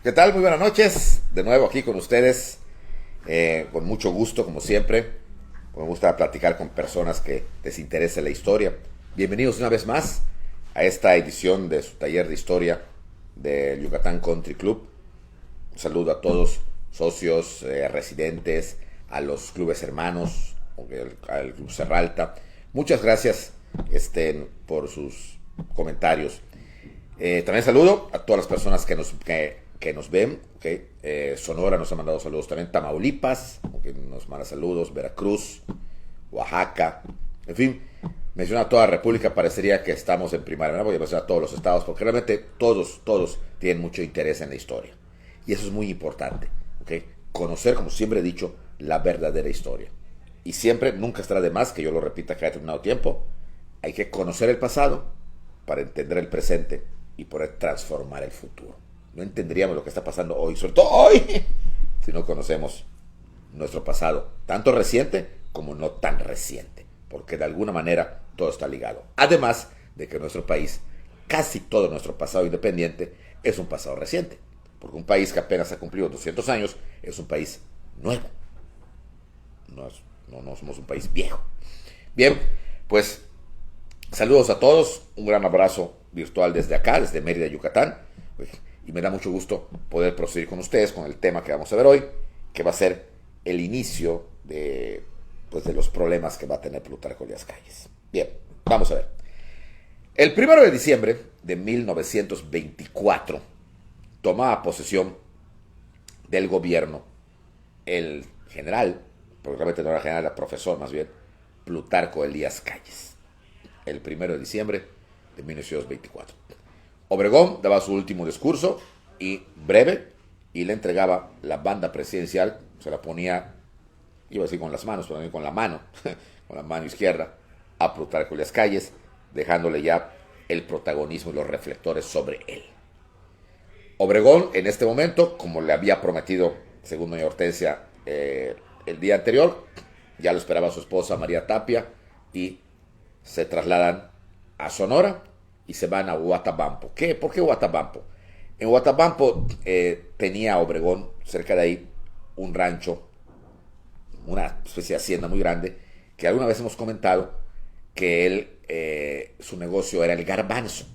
¿Qué tal? Muy buenas noches. De nuevo aquí con ustedes. Con mucho gusto, como siempre. Me gusta platicar con personas que les interese la historia. Bienvenidos una vez más a esta edición de su taller de historia del Yucatán Country Club. Un saludo a todos, socios, residentes, a los clubes hermanos, al Club Serralta. Muchas gracias por sus comentarios. También saludo a todas las personas que nos ven. Okay. Sonora nos ha mandado saludos también. Tamaulipas, okay, nos manda saludos. Veracruz, Oaxaca. En fin, mencionar a toda la República parecería que estamos en primaria. No voy a mencionar a todos los estados porque realmente todos tienen mucho interés en la historia. Y eso es muy importante. Okay. Conocer, como siempre he dicho, la verdadera historia. Y siempre, nunca estará de más que yo lo repita cada determinado tiempo. Hay que conocer el pasado para entender el presente y poder transformar el futuro. No entenderíamos lo que está pasando hoy, sobre todo hoy, si no conocemos nuestro pasado, tanto reciente como no tan reciente, porque de alguna manera todo está ligado. Además de que nuestro país, casi todo nuestro pasado independiente, es un pasado reciente, porque un país que apenas ha cumplido 200 años es un país nuevo. No somos un país viejo. Bien, pues saludos a todos, un gran abrazo virtual desde acá, desde Mérida, Yucatán. Y me da mucho gusto poder proseguir con ustedes con el tema que vamos a ver hoy, que va a ser el inicio de los problemas que va a tener Plutarco Elías Calles. Bien, vamos a ver. El 1 de diciembre de 1924 tomaba posesión del gobierno el general, porque realmente no era general, era profesor más bien, Plutarco Elías Calles. El 1 de diciembre de 1924. Obregón daba su último discurso, y breve, y le entregaba la banda presidencial, se la ponía, iba a decir con las manos, pero con la mano izquierda, a Plutarco Elías Calles, dejándole ya el protagonismo y los reflectores sobre él. Obregón, en este momento, como le había prometido, según doña Hortensia, el día anterior, ya lo esperaba su esposa María Tapia, y se trasladan a Sonora, y se van a Huatabampo. ¿Por qué Huatabampo? En Huatabampo tenía Obregón, cerca de ahí, un rancho, una especie de hacienda muy grande, que alguna vez hemos comentado que él, su negocio era el garbanzo,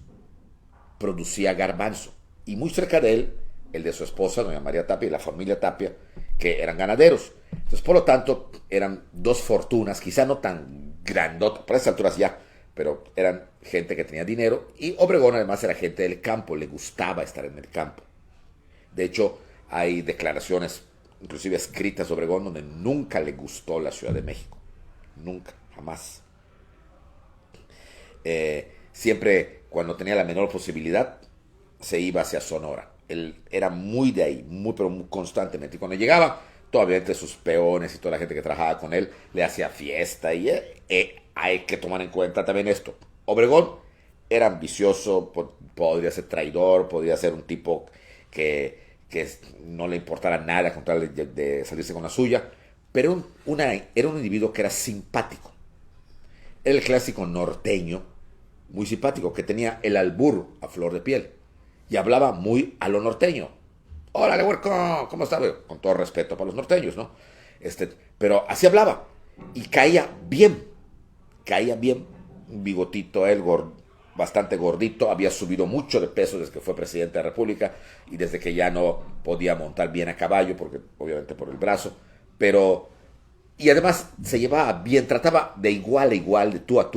producía garbanzo, y muy cerca de él, el de su esposa, doña María Tapia, y la familia Tapia, que eran ganaderos. Entonces, por lo tanto, eran dos fortunas, quizá no tan grandotas, por esas alturas ya, pero eran gente que tenía dinero, y Obregón además era gente del campo, le gustaba estar en el campo. De hecho, hay declaraciones, inclusive escritas de Obregón, donde nunca le gustó la Ciudad de México. Nunca, jamás. Siempre, cuando tenía la menor posibilidad, se iba hacia Sonora. Él era muy de ahí, pero muy constantemente. Y cuando llegaba, todavía entre sus peones y toda la gente que trabajaba con él, le hacía fiesta, y hay que tomar en cuenta también esto. Obregón era ambicioso, podría ser traidor, podría ser un tipo que no le importara nada con tal de salirse con la suya, pero era un individuo que era simpático. Era el clásico norteño, muy simpático, que tenía el albur a flor de piel y hablaba muy a lo norteño. ¡Órale, huerco! ¿Cómo está? Con todo respeto para los norteños, ¿no? Pero así hablaba y caía bien, un bigotito, él bastante gordito, había subido mucho de peso desde que fue presidente de la República y desde que ya no podía montar bien a caballo, porque obviamente por el brazo, y además se llevaba bien, trataba de igual a igual, de tú a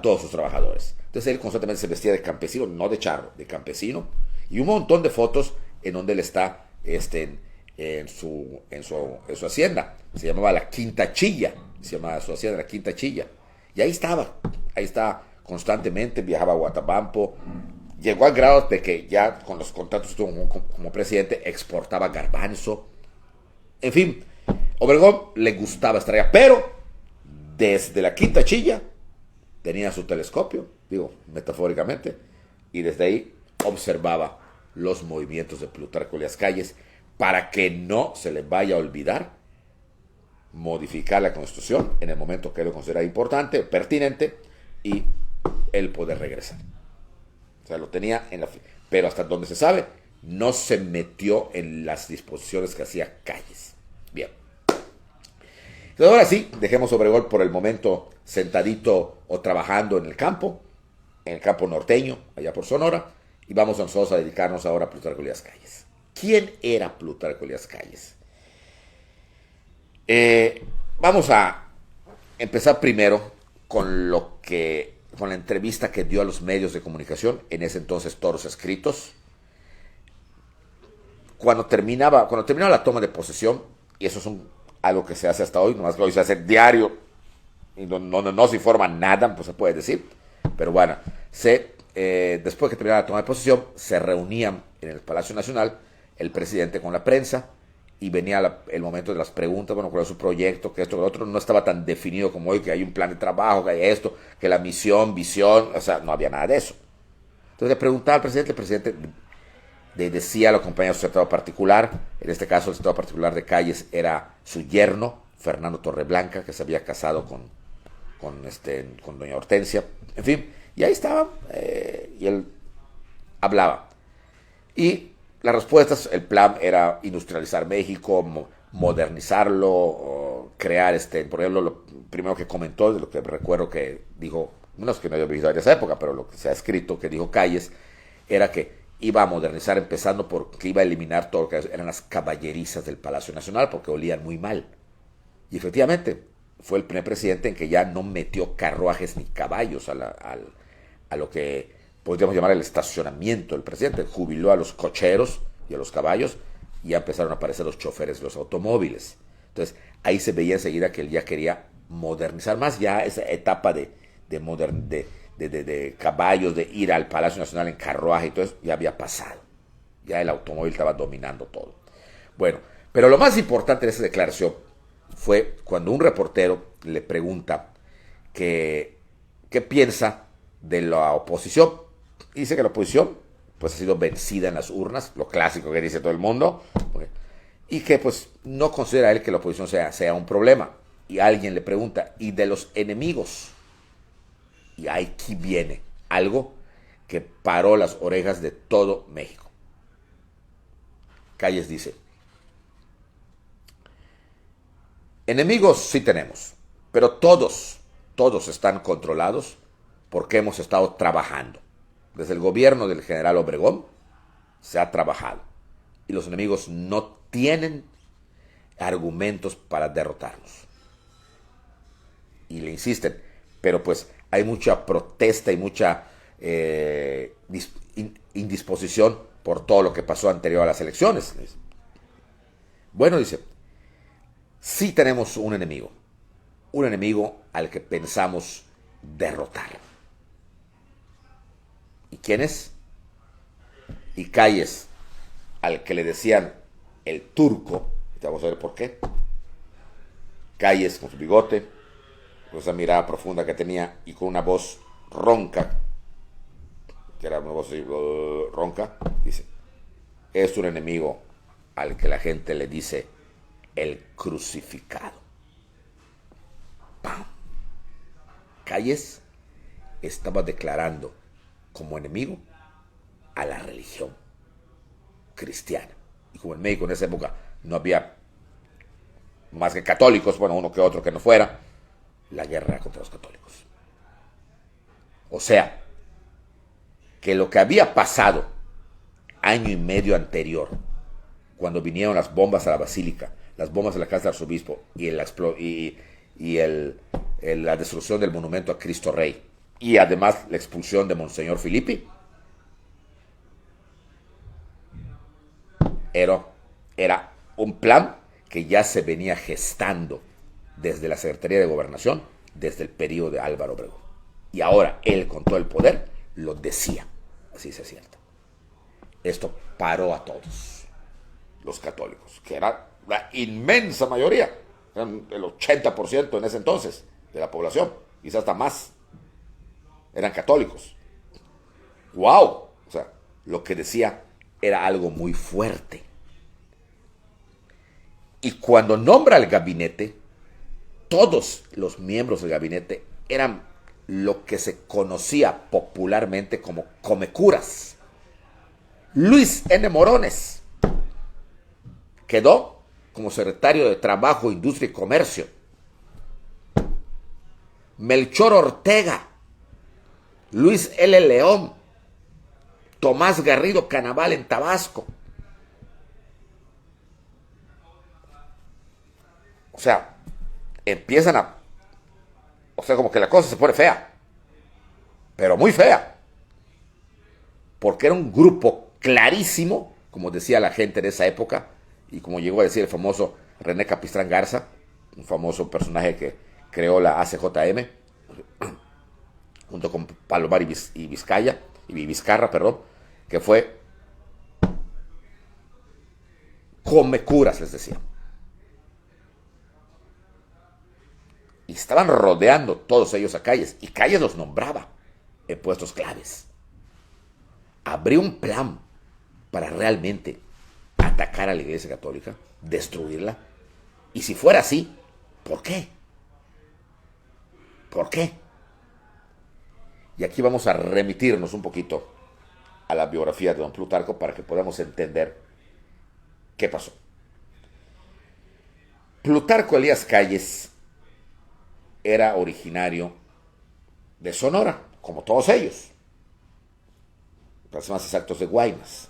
todos sus trabajadores. Entonces él constantemente se vestía de campesino, no de charro, de campesino, y un montón de fotos en donde él está en su hacienda. Se llamaba La Quinta Chilla, se llamaba su hacienda La Quinta Chilla. Y ahí estaba constantemente, viajaba a Huatabampo, llegó al grado de que ya con los contratos como presidente exportaba garbanzo. En fin, Obregón le gustaba estar allá, pero desde La Quinta Chilla tenía su telescopio, digo metafóricamente, y desde ahí observaba los movimientos de Plutarco Elías Calles para que no se le vaya a olvidar modificar la Constitución en el momento que él lo considera importante, pertinente, y él poder regresar. O sea, lo tenía pero hasta donde se sabe, no se metió en las disposiciones que hacía Calles. Bien. Entonces, ahora sí, dejemos Obregón por el momento sentadito o trabajando en el campo norteño, allá por Sonora, y vamos nosotros a dedicarnos ahora a Plutarco Elías Calles. ¿Quién era Plutarco Elías Calles? Vamos a empezar primero con la entrevista que dio a los medios de comunicación, en ese entonces Toros Escritos, cuando terminaba la toma de posesión, y eso es algo que se hace hasta hoy, nomás que hoy se hace diario, y no se informa nada, pues se puede decir, pero bueno, después que terminaba la toma de posesión, se reunían en el Palacio Nacional el presidente con la prensa, y venía el momento de las preguntas, bueno, cuál es su proyecto, que esto, que lo otro, no estaba tan definido como hoy, que hay un plan de trabajo, que hay esto, que la misión, visión, o sea, no había nada de eso. Entonces le preguntaba al presidente, el presidente decía, lo acompañaba a su secretario particular, en este caso el secretario particular de Calles era su yerno, Fernando Torreblanca, que se había casado con doña Hortensia, en fin, y ahí estaba, y él hablaba. Y las respuestas, el plan era industrializar México, modernizarlo, crear, por ejemplo, lo primero que comentó, de lo que recuerdo que dijo, no es que no haya vivido en esa época, pero lo que se ha escrito que dijo Calles, era que iba a modernizar empezando porque iba a eliminar todo lo que eran las caballerizas del Palacio Nacional, porque olían muy mal. Y efectivamente, fue el primer presidente en que ya no metió carruajes ni caballos a lo que podríamos llamar el estacionamiento del presidente. Jubiló a los cocheros y a los caballos, y ya empezaron a aparecer los choferes de los automóviles. Entonces, ahí se veía enseguida que él ya quería modernizar más, ya esa etapa de caballos, de ir al Palacio Nacional en carruaje y todo eso, ya había pasado. Ya el automóvil estaba dominando todo. Bueno, pero lo más importante de esa declaración fue cuando un reportero le pregunta qué piensa de la oposición. Dice que la oposición pues ha sido vencida en las urnas, lo clásico que dice todo el mundo, y que pues no considera él que la oposición sea un problema. Y alguien le pregunta, ¿y de los enemigos? Y aquí viene algo que paró las orejas de todo México. Calles dice, enemigos sí tenemos, pero todos están controlados porque hemos estado trabajando. Desde el gobierno del general Obregón se ha trabajado, y los enemigos no tienen argumentos para derrotarnos. Y le insisten, pero pues hay mucha protesta y mucha indisposición por todo lo que pasó anterior a las elecciones. Bueno, dice, sí tenemos un enemigo al que pensamos derrotar. ¿Y quién es? Y Calles, al que le decían el turco, vamos a ver por qué. Calles con su bigote, con esa mirada profunda que tenía y con una voz ronca, que era una voz ronca, dice, es un enemigo al que la gente le dice el crucificado. ¡Pam! Calles estaba declarando como enemigo a la religión cristiana. Y como en México en esa época no había más que católicos, bueno, uno que otro que no fuera, la guerra contra los católicos. O sea, que lo que había pasado año y medio anterior, cuando vinieron las bombas a la basílica, las bombas a la casa del arzobispo y la destrucción del monumento a Cristo Rey, y además la expulsión de Monseñor Filippi, era un plan que ya se venía gestando desde la Secretaría de Gobernación, desde el periodo de Álvaro Obregón. Y ahora él, con todo el poder, lo decía. Así se cierto. Esto paró a todos los católicos, que era la inmensa mayoría, eran el 80% en ese entonces de la población, quizás hasta más, eran católicos. ¡Wow! O sea, lo que decía era algo muy fuerte. Y cuando nombra el gabinete, todos los miembros del gabinete eran lo que se conocía popularmente como comecuras. Luis N. Morones quedó como secretario de Trabajo, Industria y Comercio. Melchor Ortega, Luis L. León, Tomás Garrido Canaval en Tabasco. O sea, empiezan a... O sea, como que la cosa se pone fea. Pero muy fea. Porque era un grupo clarísimo, como decía la gente de esa época, y como llegó a decir el famoso René Capistrán Garza, un famoso personaje que creó la ACJM, junto con Palomar y Vizcarra, que fue come curas, les decía. Y estaban rodeando todos ellos a Calles, y Calles los nombraba en puestos claves. Abrió un plan para realmente atacar a la Iglesia Católica, destruirla. Y si fuera así, ¿por qué? ¿Por qué? Y aquí vamos a remitirnos un poquito a la biografía de don Plutarco para que podamos entender qué pasó. Plutarco Elías Calles era originario de Sonora, como todos ellos, para ser más exactos, de Guaymas.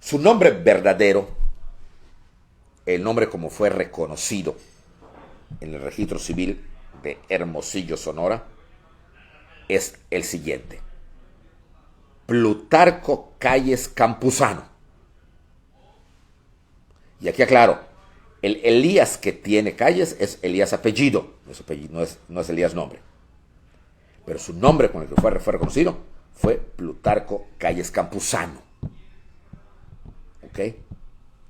Su nombre verdadero, el nombre como fue reconocido en el registro civil de Hermosillo, Sonora, es el siguiente: Plutarco Calles Campuzano. Y aquí aclaro, el Elías que tiene Calles es Elías apellido, no es Elías nombre. Pero su nombre con el que fue reconocido fue Plutarco Calles Campuzano. ¿Ok?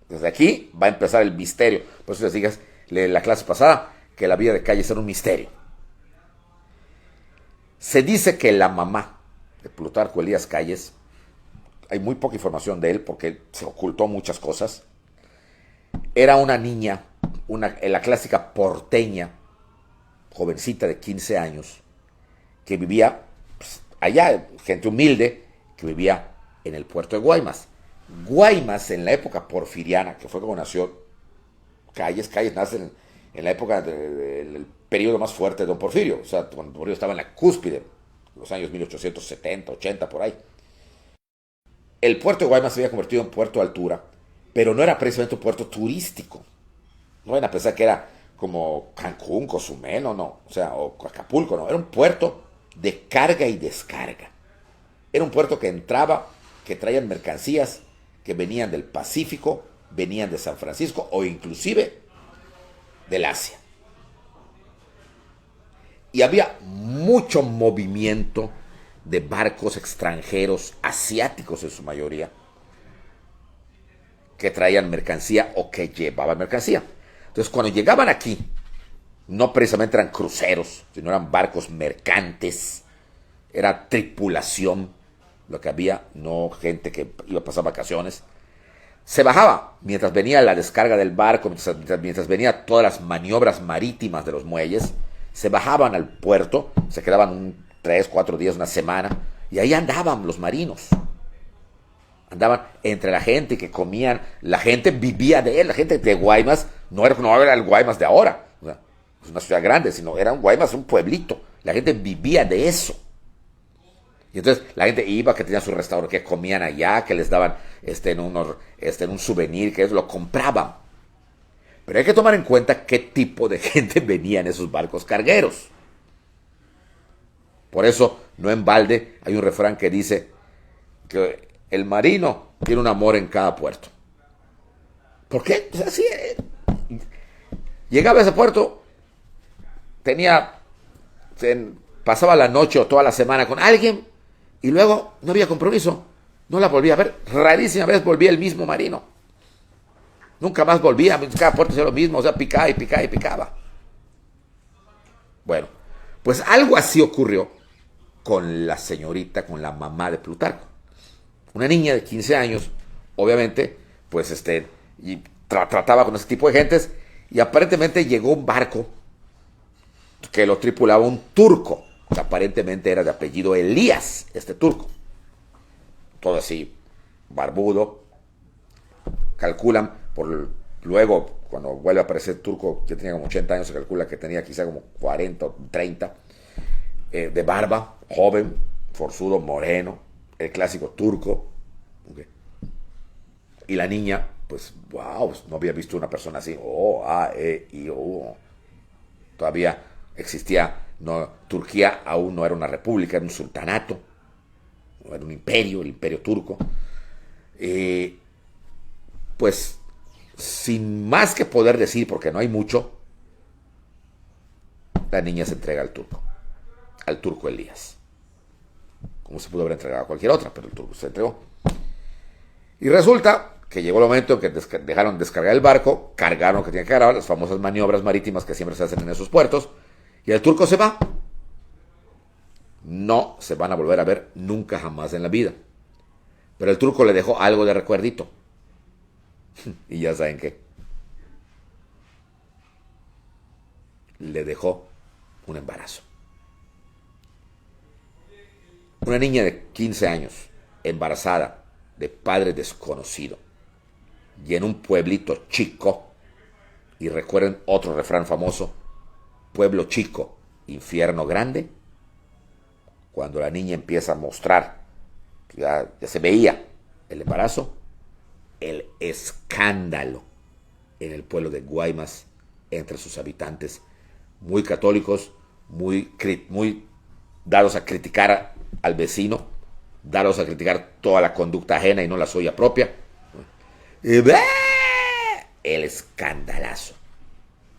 Desde aquí va a empezar el misterio. Por eso les dije en la clase pasada que la vida de Calles era un misterio. Se dice que la mamá de Plutarco Elías Calles, hay muy poca información de él porque se ocultó muchas cosas, era una niña, la clásica porteña, jovencita de 15 años, que vivía pues, allá, gente humilde, que vivía en el puerto de Guaymas. Guaymas, en la época porfiriana, que fue como nació Calles nace en la época del periodo más fuerte de don Porfirio, o sea, cuando don Porfirio estaba en la cúspide, los años 1870, 80, por ahí. El puerto de Guaymas se había convertido en puerto de altura, pero no era precisamente un puerto turístico. No van a pensar que era como Cancún, Cozumel, no, o sea, o Acapulco, no, era un puerto de carga y descarga. Era un puerto que entraba, que traían mercancías que venían del Pacífico, venían de San Francisco o inclusive del Asia. Y había mucho movimiento de barcos extranjeros, asiáticos en su mayoría, que traían mercancía o que llevaban mercancía. Entonces, cuando llegaban aquí, no precisamente eran cruceros, sino eran barcos mercantes, era tripulación, lo que había, no gente que iba a pasar vacaciones. Se bajaba mientras venía la descarga del barco, mientras venía todas las maniobras marítimas de los muelles, se bajaban al puerto, se quedaban 3, 4 días, una semana, y ahí andaban los marinos. Andaban entre la gente que comían, la gente vivía de él, la gente de Guaymas no era el Guaymas de ahora, o sea, es una ciudad grande, sino era un Guaymas, un pueblito, la gente vivía de eso. Y entonces la gente iba, que tenía su restaurante, que comían allá, que les daban en un souvenir, que ellos lo compraban. Pero hay que tomar en cuenta qué tipo de gente venía en esos barcos cargueros. Por eso, no en balde, hay un refrán que dice que el marino tiene un amor en cada puerto. ¿Por qué? Pues así llegaba a ese puerto, pasaba la noche o toda la semana con alguien y luego no había compromiso, no la volvía a ver. Rarísima vez volvía el mismo marino. Nunca más volvía, cada puerto hacía lo mismo, o sea, picaba y picaba y picaba. Bueno, pues algo así ocurrió con la señorita, con la mamá de Plutarco. Una niña de 15 años, obviamente, pues y trataba con ese tipo de gentes, y aparentemente llegó un barco que lo tripulaba un turco, que aparentemente era de apellido Elías, este turco. todo así, barbudo. Calculan, luego, cuando vuelve a aparecer Turco, que tenía como 80 años, se calcula que tenía quizá como 40 o 30, de barba, joven, forzudo, moreno, el clásico turco. Okay. Y la niña, pues, wow, no había visto una persona así. Todavía existía, no, Turquía aún no era una república, era un sultanato, no era un imperio, el imperio turco. Pues, sin más que poder decir, porque no hay mucho, la niña se entrega al turco Elías. Como se pudo haber entregado a cualquier otra, pero el turco se entregó. Y resulta que llegó el momento en que dejaron descargar el barco, cargaron lo que tenían que cargar, las famosas maniobras marítimas que siempre se hacen en esos puertos, y el turco se va. No se van a volver a ver nunca jamás en la vida. Pero el turco le dejó algo de recuerdito. Y ya saben qué. Le dejó un embarazo. Una niña de 15 años, embarazada, de padre desconocido, y en un pueblito chico, y recuerden otro refrán famoso, pueblo chico, infierno grande. Cuando la niña empieza a mostrar, ya se veía el embarazo, el escándalo en el pueblo de Guaymas entre sus habitantes, muy católicos, muy dados a criticar al vecino, dados a criticar toda la conducta ajena y no la suya propia. El escandalazo.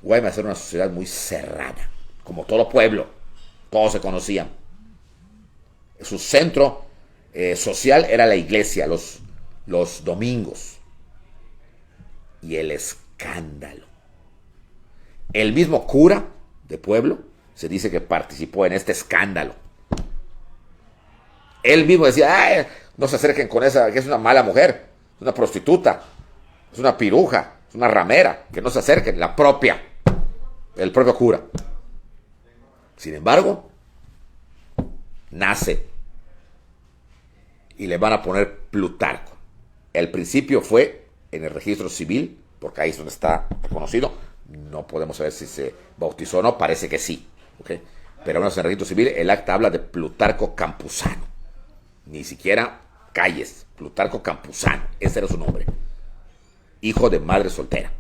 Guaymas era una sociedad muy cerrada, como todo pueblo, todos se conocían. Su centro social era la iglesia, los domingos. Y el escándalo. El mismo cura de pueblo se dice que participó en este escándalo. Él mismo decía, no se acerquen con esa, que es una mala mujer, es una prostituta, es una piruja, es una ramera, que no se acerquen, el propio cura. Sin embargo, nace y le van a poner Plutarco. El principio fue en el registro civil, porque ahí es donde está reconocido. No podemos saber si se bautizó o no, parece que sí. ¿Okay? Pero bueno, en el registro civil el acta habla de Plutarco Campuzano. Ni siquiera Calles, Plutarco Campuzano, ese era su nombre. Hijo de madre soltera.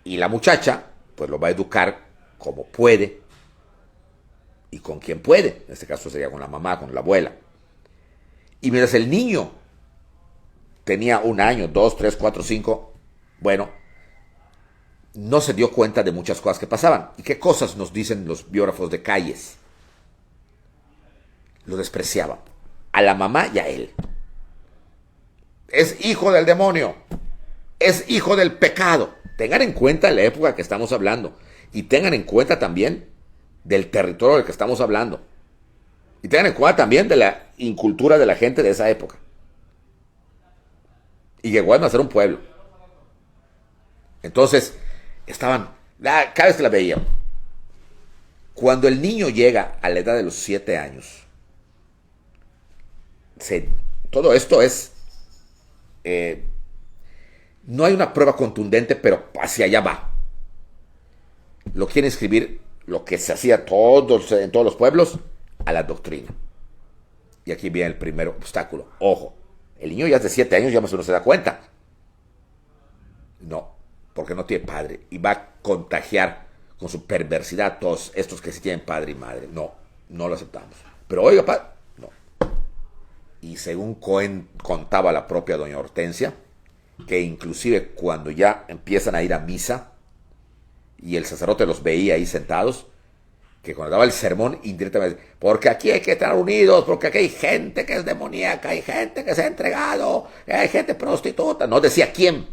Y la muchacha, pues lo va a educar como puede y con quien puede. En este caso sería con la mamá, con la abuela. Y mientras el niño tenía 1 año, 2, 3, 4, 5, bueno, no se dio cuenta de muchas cosas que pasaban. ¿Y qué cosas nos dicen los biógrafos de Calles? Lo despreciaban, a la mamá y a él. Es hijo del demonio, es hijo del pecado. Tengan en cuenta la época que estamos hablando y tengan en cuenta también del territorio del que estamos hablando y tengan en cuenta también de la incultura de la gente de esa época. Y llegó a ser un pueblo. Entonces, estaban, cada vez que la veían, cuando el niño llega a la edad de los 7 años, todo esto es, no hay una prueba contundente, pero hacia allá va. Lo quiere inscribir, lo que se hacía en todos los pueblos, a la doctrina. Y aquí viene el primer obstáculo. Ojo, el niño ya es de 7 años, ya más o menos se da cuenta. No, porque no tiene padre. Y va a contagiar con su perversidad a todos estos que sí tienen padre y madre. No, no lo aceptamos. Pero oiga, padre, no. Y según contaba la propia doña Hortensia, que inclusive cuando ya empiezan a ir a misa y el sacerdote los veía ahí sentados, que cuando daba el sermón indirectamente, porque aquí hay que estar unidos, porque aquí hay gente que es demoníaca, hay gente que se ha entregado, hay gente prostituta, no decía quién,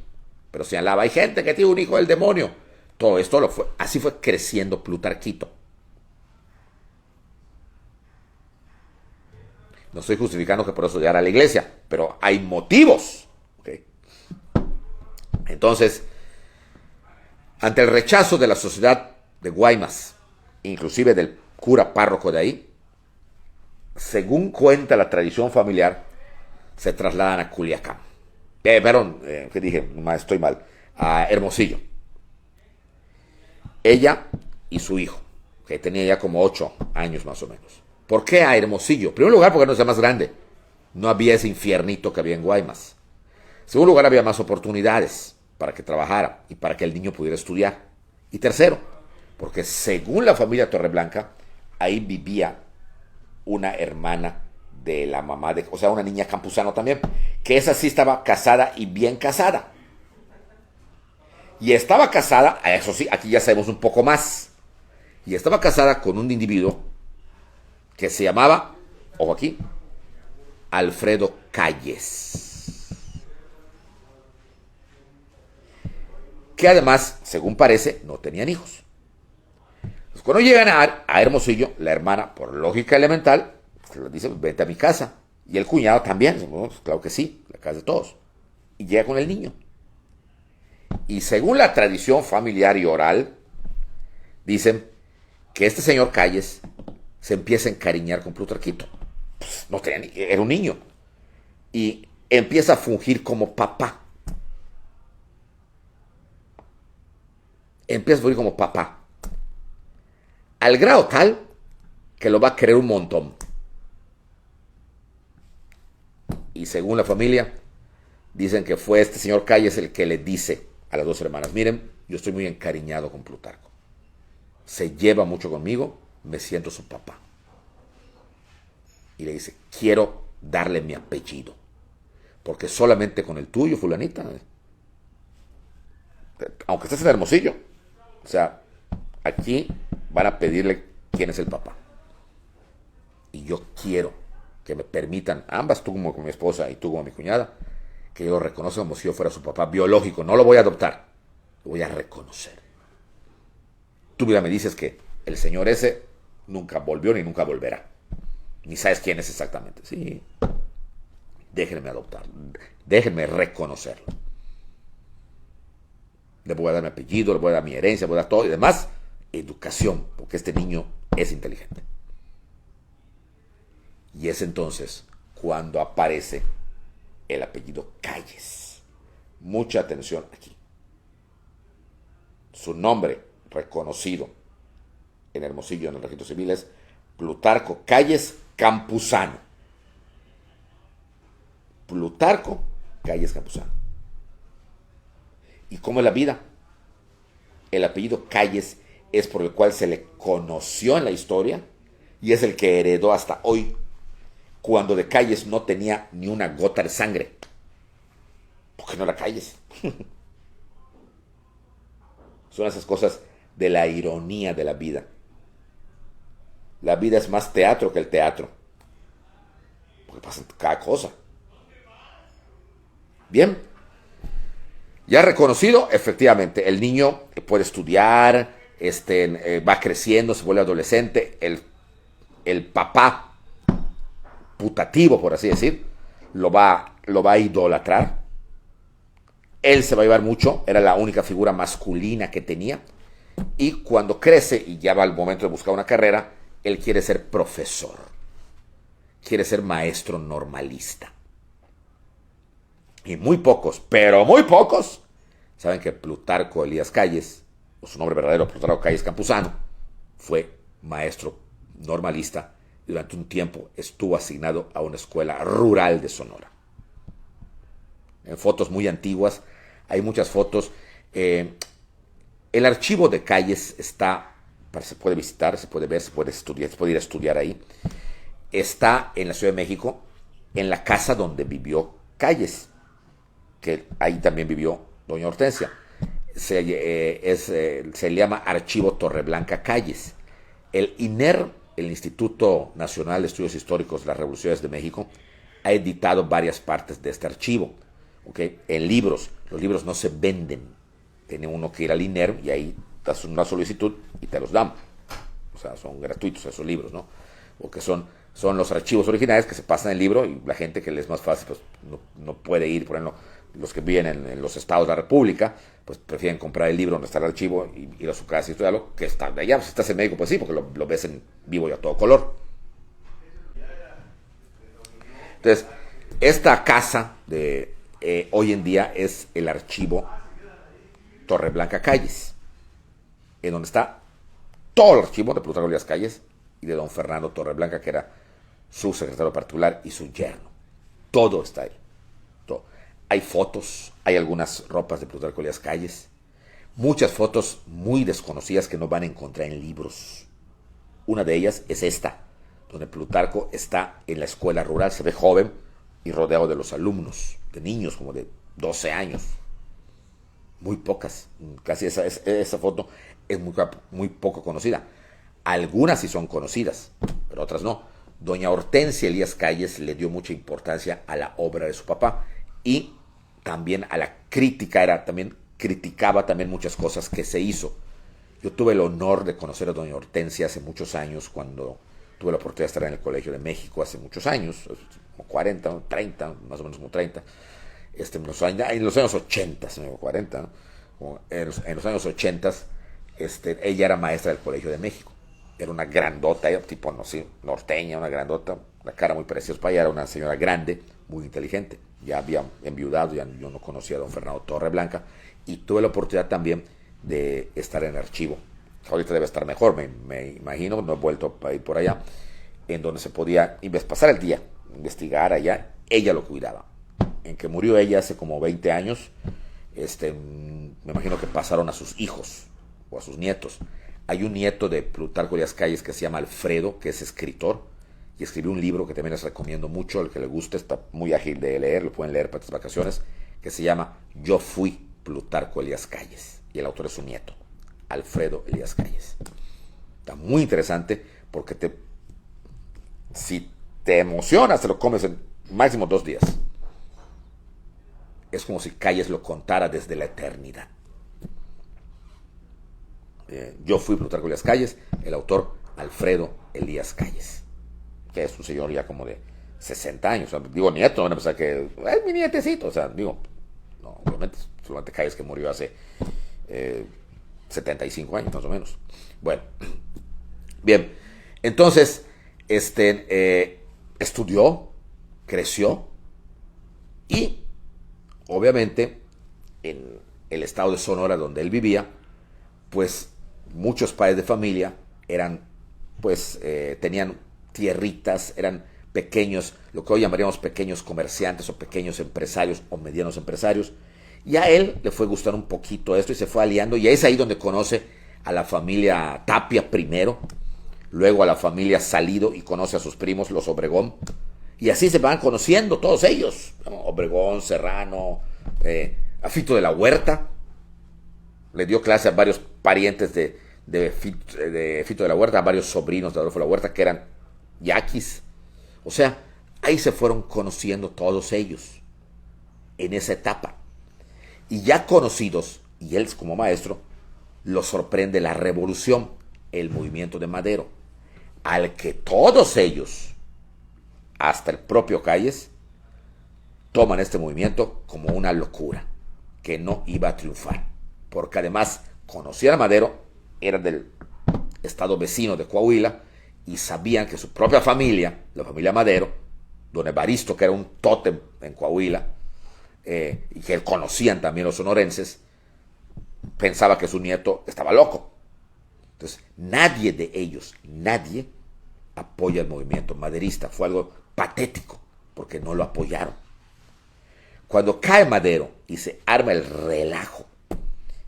pero señalaba, hay gente que tiene un hijo del demonio. Todo esto así fue creciendo Plutarquito. No estoy justificando que por eso llegara a la iglesia, pero hay motivos. ¿Okay? Entonces, ante el rechazo de la sociedad de Guaymas, inclusive del cura párroco de ahí, según cuenta la tradición familiar, se trasladan a Culiacán. Perdón, que dije, estoy mal, a Hermosillo. Ella y su hijo, que tenía ya como 8 años más o menos. ¿Por qué a Hermosillo? En primer lugar, porque no es más grande. No había ese infiernito que había en Guaymas. En segundo lugar, había más oportunidades para que trabajara y para que el niño pudiera estudiar. Y tercero, porque según la familia Torreblanca, ahí vivía una hermana de la mamá de, o sea, una niña Campuzano también, que esa sí estaba casada y bien casada. Y estaba casada, eso sí, aquí ya sabemos un poco más. Y estaba casada con un individuo que se llamaba, ojo aquí, Alfredo Calles. Que además, según parece, no tenían hijos. Entonces, cuando llegan a Hermosillo, la hermana, por lógica elemental, le dice, vete a mi casa. Y el cuñado también, bueno, claro que sí, la casa de todos. Y llega con el niño. Y según la tradición familiar y oral, dicen que este señor Calles se empieza a encariñar con Plutarquito. Pues no tenía era un niño. Y empieza a fungir como papá. Empieza a fungir como papá. Al grado tal que lo va a querer un montón. Y según la familia, dicen que fue este señor Calles el que le dice a las dos hermanas, miren, yo estoy muy encariñado con Plutarco. Se lleva mucho conmigo, me siento su papá. Y le dice, quiero darle mi apellido. Porque solamente con el tuyo, fulanita, aunque estés en Hermosillo, o sea, aquí van a pedirle quién es el papá. Y yo quiero que me permitan, ambas, tú como mi esposa y tú como mi cuñada, que yo lo reconozca como si yo fuera su papá biológico. No lo voy a adoptar, lo voy a reconocer. Tú mira, me dices que el señor ese nunca volvió ni nunca volverá. Ni sabes quién es exactamente. Sí, déjenme adoptarlo, déjenme reconocerlo. Le voy a dar mi apellido, le voy a dar mi herencia, le voy a dar todo y demás. Educación, porque este niño es inteligente. Y es entonces cuando aparece el apellido Calles. Mucha atención aquí. Su nombre reconocido en Hermosillo en el registro civil es Plutarco Calles Campuzano. Plutarco Calles Campuzano. ¿Y cómo es la vida? El apellido Calles es por el cual se le conoció en la historia y es el que heredó hasta hoy, cuando de Calles no tenía ni una gota de sangre. ¿Por qué no la Calles? Son esas cosas de la ironía de la vida. La vida es más teatro que el teatro. Porque pasa cada cosa. Bien. Ya reconocido, efectivamente, el niño puede estudiar, va creciendo, se vuelve adolescente. El papá putativo, por así decir, lo va a idolatrar. Él se va a llevar mucho, era la única figura masculina que tenía. Y cuando crece y ya va el momento de buscar una carrera, él quiere ser profesor. Quiere ser maestro normalista. Y muy pocos, pero muy pocos, saben que Plutarco Elías Calles, o su nombre verdadero, Plutarco Calles Campuzano, fue maestro normalista y durante un tiempo estuvo asignado a una escuela rural de Sonora. En fotos muy antiguas, hay muchas fotos. El archivo de Calles está, se puede visitar, se puede ver, se puede estudiar, se puede ir a estudiar ahí. Está en la Ciudad de México, en la casa donde vivió Calles, que ahí también vivió doña Hortensia. Se le llama Archivo Torreblanca Calles. El INER, el Instituto Nacional de Estudios Históricos de las Revoluciones de México, ha editado varias partes de este archivo. ¿Okay? En libros, los libros no se venden. Tiene uno que ir al INER y ahí das una solicitud y te los dan. O sea, son gratuitos esos libros, ¿no? Porque son los archivos originales que se pasan en el libro y la gente que les es más fácil pues no puede ir. Por ejemplo, los que viven en los estados de la República, pues prefieren comprar el libro donde está el archivo y ir a su casa y estudiarlo, que está de allá. Si estás en México, pues sí, porque lo ves en vivo y a todo color. Entonces, esta casa hoy en día es el archivo Torreblanca Calles, en donde está todo el archivo de Plutarco Elías Calles y de don Fernando Torreblanca, que era su secretario particular y su yerno. Todo está ahí. Todo. Hay fotos, hay algunas ropas de Plutarco Elías Calles, muchas fotos muy desconocidas que no van a encontrar en libros. Una de ellas es esta, donde Plutarco está en la escuela rural, se ve joven y rodeado de los alumnos, de niños como de 12 años. Muy pocas, casi esa foto es muy poco conocida. Algunas sí son conocidas, pero otras no. Doña Hortensia Elías Calles le dio mucha importancia a la obra de su papá y también a la crítica, criticaba también muchas cosas que se hizo. Yo tuve el honor de conocer a doña Hortensia hace muchos años, cuando tuve la oportunidad de estar en el Colegio de México hace muchos años, como 40, 30, más o menos como 30, en los años 80, 40, ¿no? En los años 80, ella era maestra del Colegio de México. Era una grandota, tipo, no sé, norteña, una grandota, la cara muy preciosa para ella, era una señora grande, muy inteligente. Ya había enviudado, ya yo no conocía a don Fernando Torreblanca, y tuve la oportunidad también de estar en el archivo. Ahorita debe estar mejor, me imagino, no he vuelto a ir por allá, en donde se podía pasar el día, investigar allá. Ella lo cuidaba. En que murió ella hace como 20 años, me imagino que pasaron a sus hijos o a sus nietos. Hay un nieto de Plutarco Elías Calles que se llama Alfredo, que es escritor, y escribió un libro que también les recomiendo mucho, el que le guste, está muy ágil de leer, lo pueden leer para estas vacaciones, que se llama Yo fui Plutarco Elías Calles, y el autor es su nieto, Alfredo Elías Calles. Está muy interesante porque si te emocionas, te lo comes en máximo 2 días. Es como si Calles lo contara desde la eternidad. Yo fui Plutarco Elías Calles, el autor Alfredo Elías Calles, que es un señor ya como de 60 años. O sea, digo nieto, no van a pensar que es mi nietecito. O sea, digo, no, obviamente, solamente Calles, que murió hace 75 años más o menos. Bueno, bien, entonces, estudió, creció y, obviamente, en el estado de Sonora donde él vivía, pues muchos padres de familia tenían tierritas, eran pequeños, lo que hoy llamaríamos pequeños comerciantes o pequeños empresarios o medianos empresarios. Y a él le fue gustando un poquito esto y se fue aliando, y es ahí donde conoce a la familia Tapia primero, luego a la familia Salido, y conoce a sus primos, los Obregón, y así se van conociendo todos ellos, ¿no? Obregón, Serrano, a Fito de la Huerta. Le dio clase a varios parientes de Fito de la Huerta, a varios sobrinos de Adolfo de la Huerta, que eran yaquis. O sea, ahí se fueron conociendo todos ellos en esa etapa. Y ya conocidos, y él como maestro, lo sorprende la revolución, el movimiento de Madero, al que todos ellos, hasta el propio Calles, toman este movimiento como una locura, que no iba a triunfar. Porque además conocían a Madero, era del estado vecino de Coahuila, y sabían que su propia familia, la familia Madero, don Evaristo, que era un tótem en Coahuila, y que conocían también los sonorenses, pensaba que su nieto estaba loco. Entonces, nadie de ellos, nadie apoya el movimiento maderista. Fue algo patético, porque no lo apoyaron. Cuando cae Madero y se arma el relajo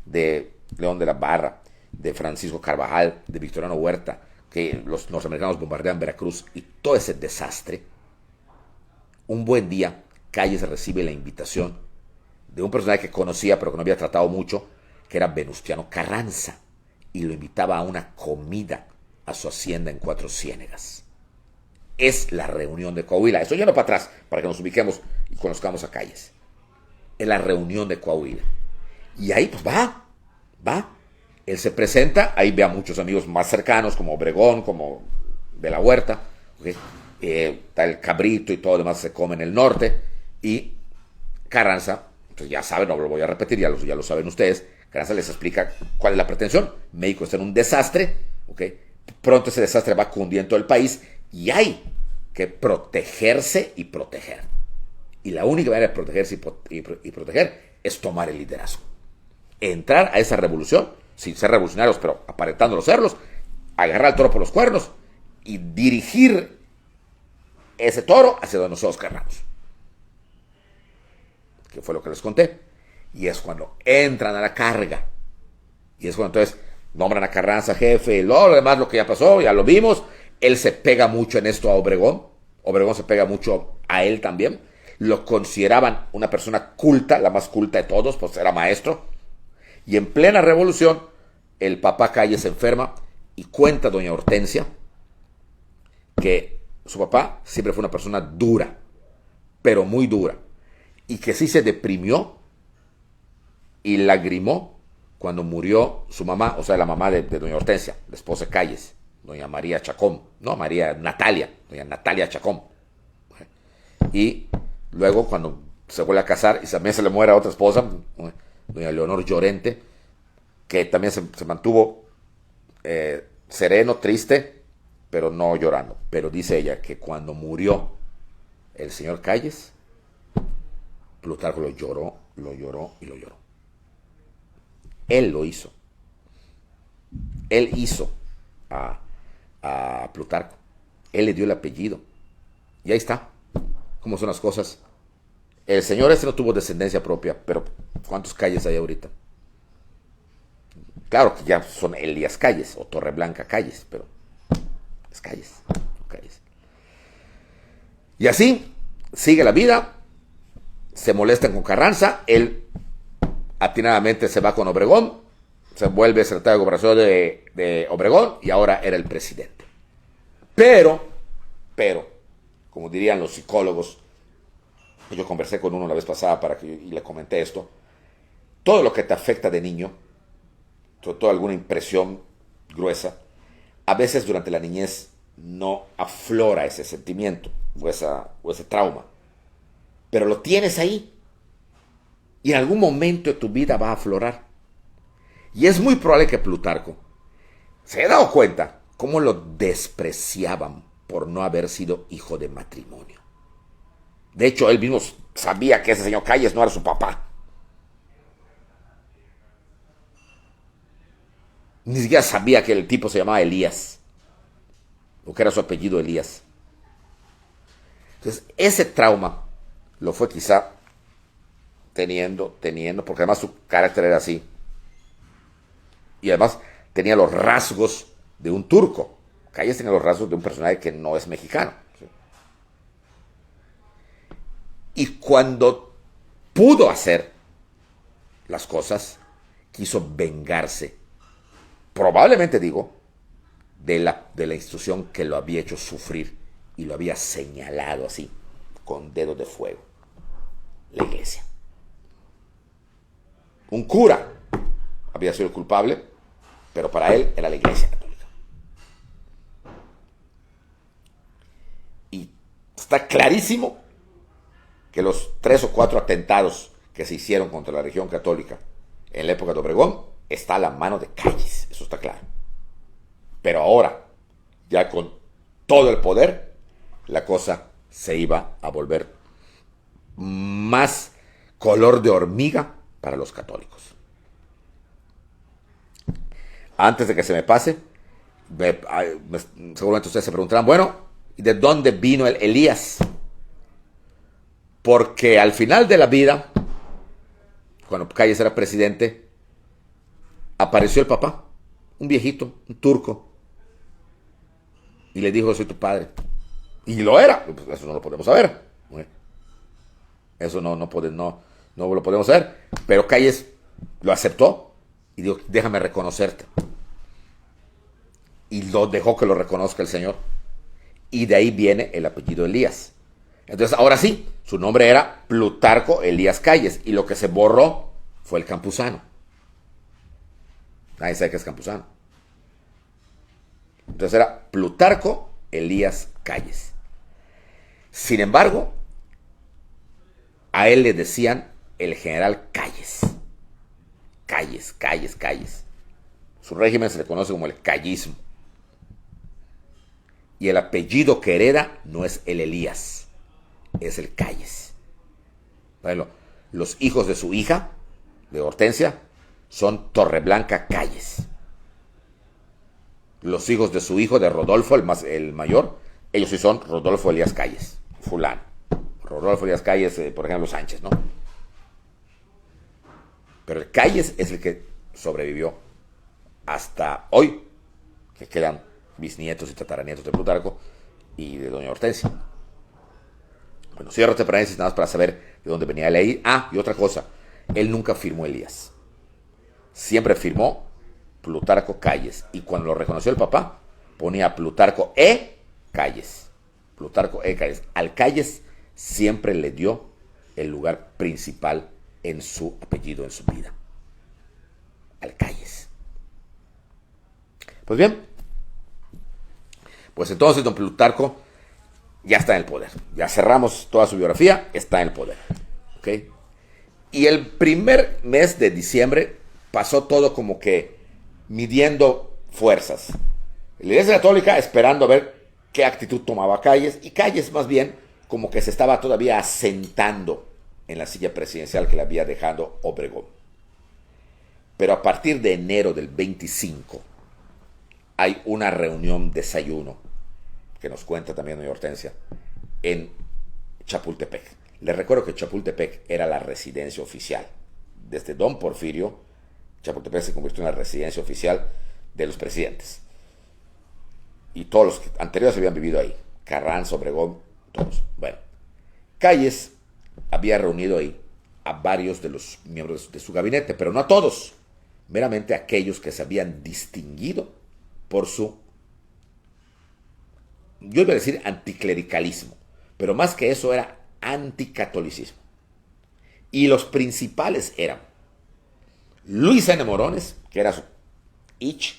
de León de la Barra, de Francisco Carvajal, de Victoriano Huerta, que los norteamericanos bombardean Veracruz, y todo ese desastre, un buen día Calles recibe la invitación de un personaje que conocía pero que no había tratado mucho, que era Venustiano Carranza, y lo invitaba a una comida a su hacienda en Cuatro Ciénegas. Es la reunión de Coahuila. Estoy yendo para atrás para que nos ubiquemos y conozcamos a Calles. Es la reunión de Coahuila. Y ahí pues va. Él se presenta, ahí ve a muchos amigos más cercanos, como Obregón, como de la Huerta, ¿okay? Está el cabrito y todo lo demás se come en el norte, y Carranza, pues ya saben, no lo voy a repetir, ya lo saben ustedes, Carranza les explica cuál es la pretensión. México está en un desastre, ¿okay? Pronto ese desastre va a cundir en todo el país, y hay que protegerse y proteger. Y la única manera de protegerse y proteger es tomar el liderazgo. Entrar a esa revolución, sin ser revolucionarios, pero aparentando serlos, agarrar al toro por los cuernos y dirigir ese toro hacia donde nosotros querramos. Que fue lo que les conté. Y es cuando entran a la carga. Y es cuando entonces nombran a Carranza jefe, y lo demás, lo que ya pasó, ya lo vimos. Él se pega mucho en esto a Obregón. Obregón se pega mucho a él también. Lo consideraban una persona culta, la más culta de todos, pues era maestro. Y en plena revolución, el papá Calles se enferma y cuenta doña Hortensia que su papá siempre fue una persona dura, pero muy dura, y que sí se deprimió y lagrimó cuando murió su mamá, o sea, la mamá de doña Hortensia, la esposa de Calles, doña María Chacón, no, María Natalia, doña Natalia Chacón. Y luego cuando se vuelve a casar y también se le muere a otra esposa, doña Leonor Llorente, que también se mantuvo sereno, triste, pero no llorando. Pero dice ella que cuando murió el señor Calles, Plutarco lo lloró y lo lloró. Él lo hizo. Él hizo a Plutarco. Él le dio el apellido. Y ahí está. ¿Cómo son las cosas? El señor no tuvo descendencia propia, pero ¿cuántos Calles hay ahorita? Claro que ya son Elías Calles o Torreblanca Calles, pero es Calles. Y así sigue la vida. Se molestan con Carranza. Él atinadamente se va con Obregón. Se vuelve secretario de Gobernación de Obregón y ahora era el presidente. Pero, como dirían los psicólogos, yo conversé con uno la vez pasada y le comenté esto, todo lo que te afecta de niño, sobre todo alguna impresión gruesa, a veces durante la niñez no aflora ese sentimiento o ese trauma, pero lo tienes ahí y en algún momento de tu vida va a aflorar. Y es muy probable que Plutarco se haya dado cuenta cómo lo despreciaban por no haber sido hijo de matrimonio. De hecho, él mismo sabía que ese señor Calles no era su papá. Ni siquiera sabía que el tipo se llamaba Elías, o que era su apellido Elías. Entonces, ese trauma lo fue quizá teniendo, porque además su carácter era así. Y además tenía los rasgos de un turco. Calles tenía los rasgos de un personaje que no es mexicano. ¿Sí? Y cuando pudo hacer las cosas, quiso vengarse. Probablemente, digo, de la institución que lo había hecho sufrir y lo había señalado así, con dedos de fuego. La iglesia. Un cura había sido el culpable, pero para él era la iglesia católica. Y está clarísimo que los 3 o 4 atentados que se hicieron contra la religión católica en la época de Obregón está a la mano de Calles, eso está claro. Pero ahora, ya con todo el poder, la cosa se iba a volver más color de hormiga para los católicos. Antes de que se me pase, seguramente ustedes se preguntarán, bueno, ¿y de dónde vino el Elías? Porque al final de la vida, cuando Calles era presidente, apareció el papá, un viejito, un turco, y le dijo, soy tu padre. Y lo era, pues eso no lo podemos saber. Eso no lo podemos saber. Pero Calles lo aceptó y dijo, déjame reconocerte. Y lo dejó que lo reconozca el señor. Y de ahí viene el apellido Elías. Entonces, ahora sí, su nombre era Plutarco Elías Calles. Y lo que se borró fue el Campuzano. Nadie sabe qué es Campuzano. Entonces era Plutarco Elías Calles. Sin embargo, a él le decían el general Calles. Calles. Su régimen se le conoce como el callismo. Y el apellido que hereda no es el Elías, es el Calles. Bueno, los hijos de su hija, de Hortensia, son Torreblanca Calles. Los hijos de su hijo, de Rodolfo, el mayor, ellos sí son Rodolfo Elías Calles, fulano. Rodolfo Elías Calles, por ejemplo, Sánchez, ¿no? Pero el Calles es el que sobrevivió hasta hoy, que quedan bisnietos y tataranietos de Plutarco y de doña Hortensia. Bueno, cierro este paréntesis nada más para saber de dónde venía ley. Ah, y otra cosa, él nunca firmó Elías. Siempre firmó Plutarco Calles. Y cuando lo reconoció el papá, ponía Plutarco E. Calles. Plutarco E. Calles. Al Calles siempre le dio el lugar principal en su apellido, en su vida. Al Calles. Pues bien, pues entonces don Plutarco ya está en el poder. Ya cerramos toda su biografía, está en el poder. ¿Ok? Y el primer mes de diciembre pasó todo como que midiendo fuerzas. La Iglesia Católica esperando a ver qué actitud tomaba Calles, y Calles más bien como que se estaba todavía asentando en la silla presidencial que le había dejado Obregón. Pero a partir de enero del 25 hay una reunión desayuno que nos cuenta también doña Hortensia, en Chapultepec. Les recuerdo que Chapultepec era la residencia oficial. Desde don Porfirio, Chapultepec se convirtió en la residencia oficial de los presidentes. Y todos los anteriores habían vivido ahí. Carranza, Obregón, todos. Bueno, Calles había reunido ahí a varios de los miembros de su gabinete, pero no a todos, meramente a aquellos que se habían distinguido por su, yo iba a decir anticlericalismo, pero más que eso era anticatolicismo. Y los principales eran Luis N. Morones, que era su Ich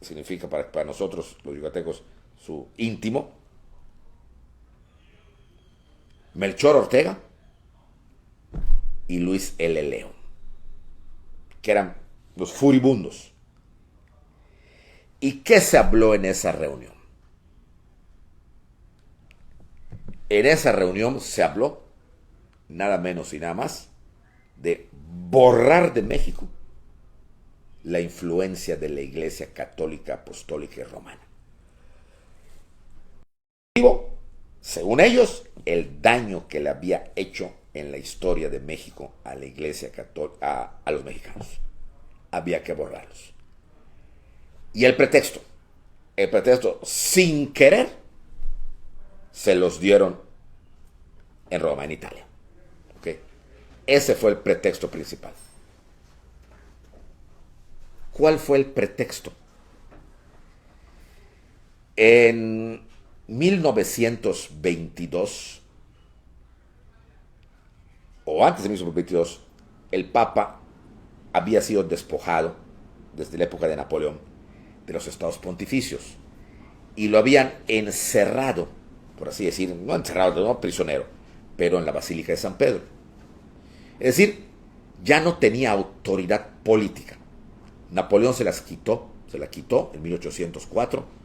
significa para nosotros los yucatecos su íntimo, Melchor Ortega y Luis L. León, que eran los furibundos. ¿Y qué se habló en esa reunión? En esa reunión se habló nada menos y nada más de borrar de México la influencia de la Iglesia Católica, Apostólica y Romana. Según ellos, el daño que le había hecho en la historia de México a la Iglesia Católica, a los mexicanos. Había que borrarlos. Y el pretexto, sin querer, se los dieron en Roma, en Italia. ¿Okay? Ese fue el pretexto principal. ¿Cuál fue el pretexto? En 1922, o antes de 1922, el Papa había sido despojado desde la época de Napoleón de los estados pontificios y lo habían encerrado, por así decir, no encerrado, no prisionero, pero en la Basílica de San Pedro. Es decir, ya no tenía autoridad política. Napoleón se la quitó en 1804,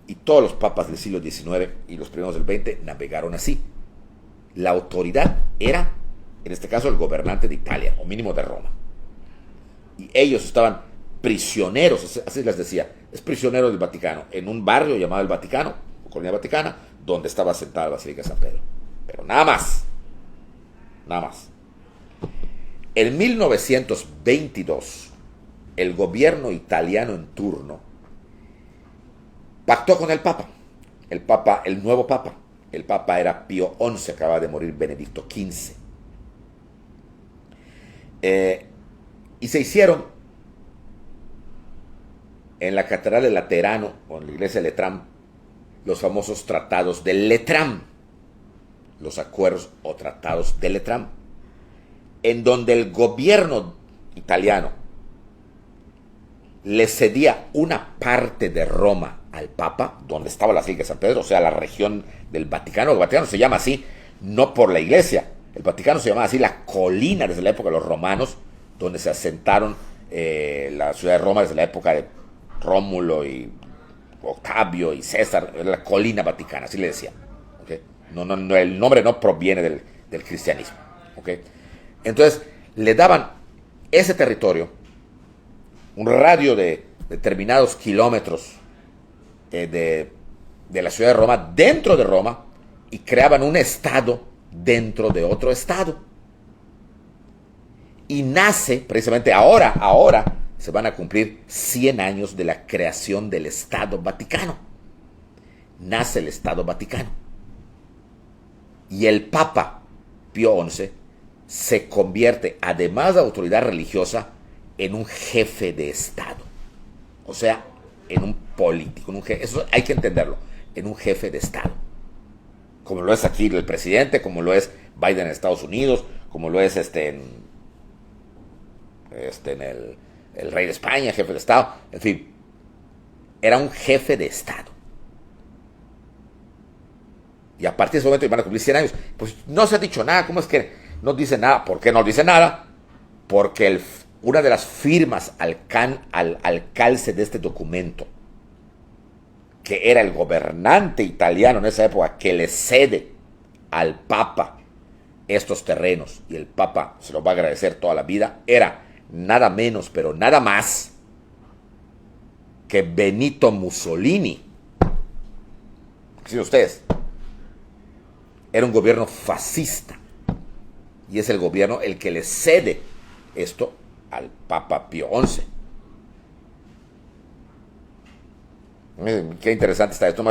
y todos los papas del siglo XIX y los primeros del XX navegaron así. La autoridad era, en este caso, el gobernante de Italia, o mínimo de Roma. Y ellos estaban prisioneros, así les decía, es prisionero del Vaticano, en un barrio llamado el Vaticano, o Colonia Vaticana, donde estaba sentada la Basílica de San Pedro. Pero nada más. Nada más. En 1922, el gobierno italiano en turno pactó con el Papa, el nuevo Papa. El Papa era Pío XI, acababa de morir Benedicto XV. Y se hicieron en la Catedral de Laterano, o en la iglesia de Letrán, los famosos tratados de Letrán, los acuerdos o tratados de Letrán, en donde el gobierno italiano le cedía una parte de Roma al Papa, donde estaba la Basílica de San Pedro, o sea, la región del Vaticano. El Vaticano se llama así, no por la iglesia. El Vaticano se llamaba así la colina desde la época de los romanos, donde se asentaron la ciudad de Roma desde la época de Rómulo y Octavio y César, la colina vaticana, así le decían. ¿Okay? No, el nombre no proviene del cristianismo. ¿Okay? Entonces, le daban ese territorio, un radio de determinados kilómetros de la ciudad de Roma, dentro de Roma, y creaban un estado dentro de otro estado. Y nace, precisamente ahora, se van a cumplir 100 años de la creación del Estado Vaticano. Nace el Estado Vaticano. Y el Papa Pío XI se convierte, además de autoridad religiosa, en un jefe de Estado. O sea, en un político. Eso hay que entenderlo. En un jefe de Estado. Como lo es aquí el presidente, como lo es Biden en Estados Unidos, como lo es en el rey de España, jefe de Estado, en fin, era un jefe de Estado. Y a partir de ese momento iban a cumplir 100 años. Pues no se ha dicho nada. ¿Cómo es que no dice nada? ¿Por qué no dice nada? Porque una de las firmas al calce de este documento, que era el gobernante italiano en esa época, que le cede al Papa estos terrenos, y el Papa se los va a agradecer toda la vida, era nada menos, pero nada más que Benito Mussolini. ¿Sí ustedes? Era un gobierno fascista, y es el gobierno el que le cede esto al Papa Pío XI. Qué interesante está esto.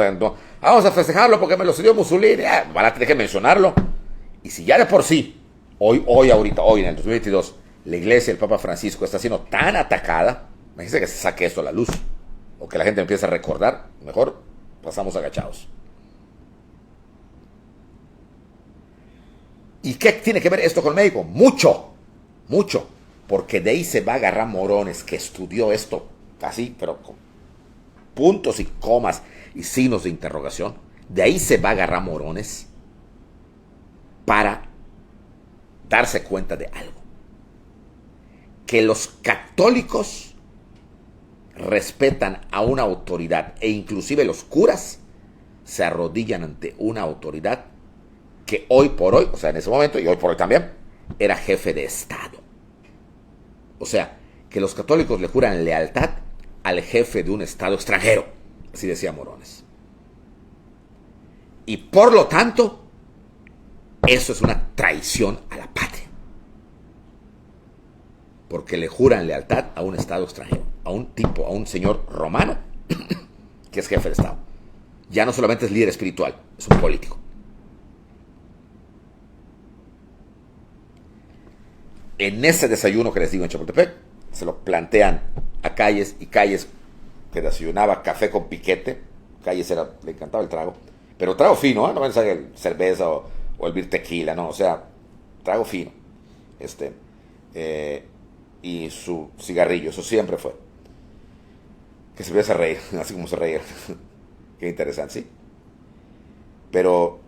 Vamos a festejarlo porque me lo cedió Mussolini. Van a tener que mencionarlo. Y si ya de por sí, hoy en el 2022, la iglesia del Papa Francisco está siendo tan atacada, imagínense que se saque esto a la luz, o que la gente empiece a recordar, mejor pasamos agachados. ¿Y qué tiene que ver esto con México? Mucho, porque de ahí se va a agarrar Morones, que estudió esto así, pero con puntos y comas y signos de interrogación. De ahí se va a agarrar Morones para darse cuenta de algo. Que los católicos respetan a una autoridad, e inclusive los curas se arrodillan ante una autoridad que hoy por hoy, o sea, en ese momento y hoy por hoy también, era jefe de Estado. O sea, que los católicos le juran lealtad al jefe de un Estado extranjero, así decía Morones. Y por lo tanto, eso es una traición a la patria. Porque le juran lealtad a un Estado extranjero, a un señor romano, que es jefe de Estado. Ya no solamente es líder espiritual, es un político. En ese desayuno que les digo en Chapultepec, se lo plantean a Calles, y Calles, que desayunaba café con piquete. Calles le encantaba el trago, pero trago fino, ¿eh? No pensaba que cerveza o hervir tequila, no, o sea, trago fino. Y su cigarrillo, eso siempre fue. Que se empieza a reír, así como se reía. Qué interesante, ¿sí? Pero,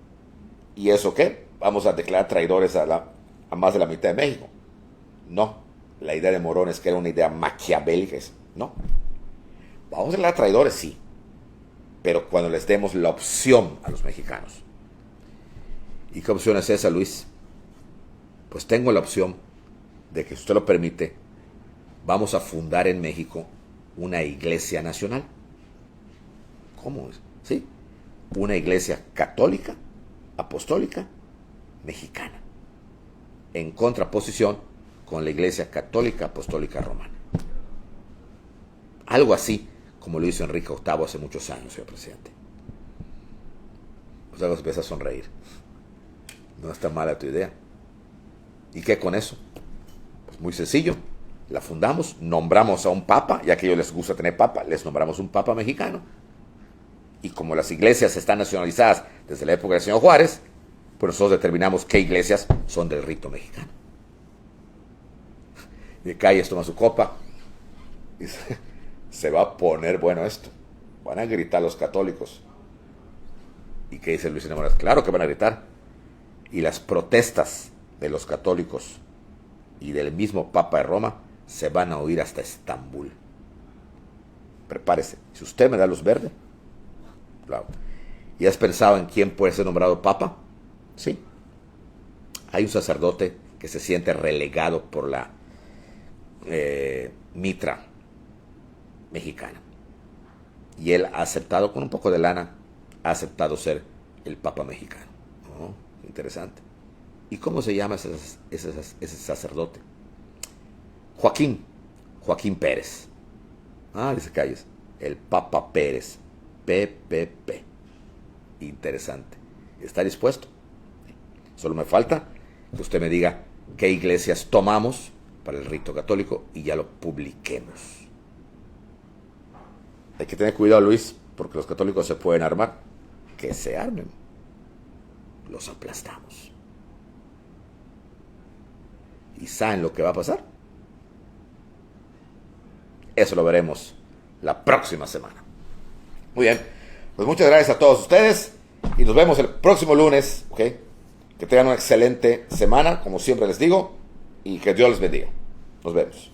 ¿y eso qué? Vamos a declarar traidores a más de la mitad de México. No, la idea de Morones, que era una idea maquiavélica, no. Vamos a declarar traidores, sí, pero cuando les demos la opción a los mexicanos. ¿Y qué opción es esa, Luis? Pues tengo la opción de que, si usted lo permite, vamos a fundar en México una iglesia nacional. ¿Cómo es? Sí, una iglesia católica, apostólica, mexicana, en contraposición con la iglesia católica, apostólica, romana. Algo así como lo hizo Enrique VIII hace muchos años, señor presidente. Pues algo se empieza a sonreír. No está mala tu idea. ¿Y qué con eso? Pues muy sencillo. La fundamos, nombramos a un papa, ya que a ellos les gusta tener papa, les nombramos un papa mexicano. Y como las iglesias están nacionalizadas desde la época del señor Juárez, pues nosotros determinamos qué iglesias son del rito mexicano. Y Calles toma su copa y se va a poner bueno esto. Van a gritar los católicos. ¿Y qué dice Luis Enamorados? Claro que van a gritar. Y las protestas de los católicos y del mismo Papa de Roma se van a oír hasta Estambul. Prepárese. Si usted me da luz verde, Wow. ¿Y has pensado en quién puede ser nombrado papa? Sí. Hay un sacerdote que se siente relegado por la mitra mexicana. Y él ha aceptado, con un poco de lana, ha aceptado ser el papa mexicano. Oh, interesante. ¿Y cómo se llama ese sacerdote? Joaquín Pérez. Ah, dice Calles. El Papa Pérez. PPP. Interesante. ¿Está dispuesto? Solo me falta que usted me diga qué iglesias tomamos para el rito católico y ya lo publiquemos. Hay que tener cuidado, Luis, porque los católicos se pueden armar. Que se armen. Los aplastamos. ¿Y saben lo que va a pasar? Eso lo veremos la próxima semana. Muy bien, pues muchas gracias a todos ustedes y nos vemos el próximo lunes, ¿ok? Que tengan una excelente semana, como siempre les digo, y que Dios les bendiga. Nos vemos.